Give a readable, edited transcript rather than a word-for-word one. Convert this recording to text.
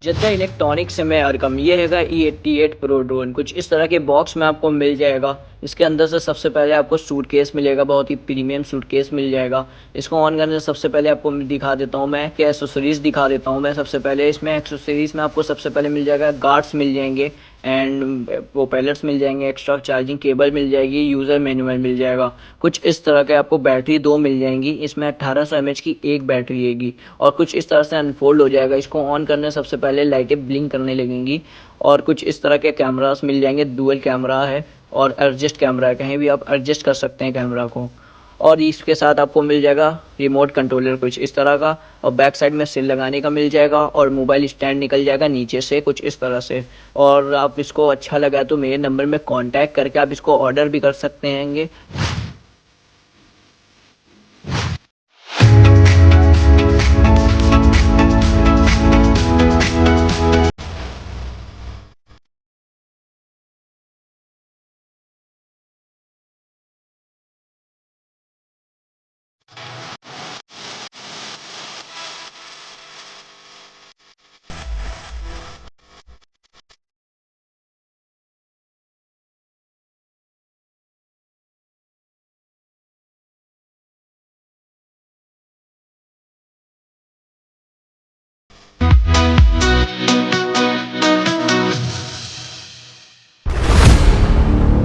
Jeddah electronic से मैं Arkham, ये हैगा E88 प्रो ड्रोन। कुछ इस तरह के बॉक्स में आपको मिल जाएगा। इसके अंदर से सबसे पहले आपको सूटकेस मिलेगा, बहुत ही प्रीमियम सूटकेस मिल जाएगा। इसको ऑन करने से सबसे पहले आपको दिखा देता हूँ मैं कि एसेसरीज़ दिखा देता हूँ मैं। सबसे पहले इसमें एक्सेसरीज़ में आपको सबसे पहले मिल जाएगा गार्ड्स मिल जाएंगे एंड प्रोपेलर्स मिल जाएंगे, एक्स्ट्रा चार्जिंग केबल मिल जाएगी, यूज़र मैनुअल मिल जाएगा। कुछ इस तरह के आपको बैटरी दो मिल जाएंगी। इसमें 1800 mAh की एक बैटरी रहेगी और कुछ इस तरह से अनफोल्ड हो जाएगा। इसको ऑन करने सबसे पहले लाइटें ब्लिंक करने लगेंगी और कुछ इस तरह के कैमरास मिल जाएंगे। डुअल कैमरा है और एडजस्ट कैमरा है, कहीं भी आप एडजस्ट कर सकते हैं कैमरा को। और इसके साथ आपको मिल जाएगा रिमोट कंट्रोलर कुछ इस तरह का, और बैक साइड में सिल लगाने का मिल जाएगा और मोबाइल स्टैंड निकल जाएगा नीचे से कुछ इस तरह से। और आप इसको अच्छा लगा तो मेरे नंबर में कांटेक्ट करके आप इसको ऑर्डर भी कर सकते हैंगे।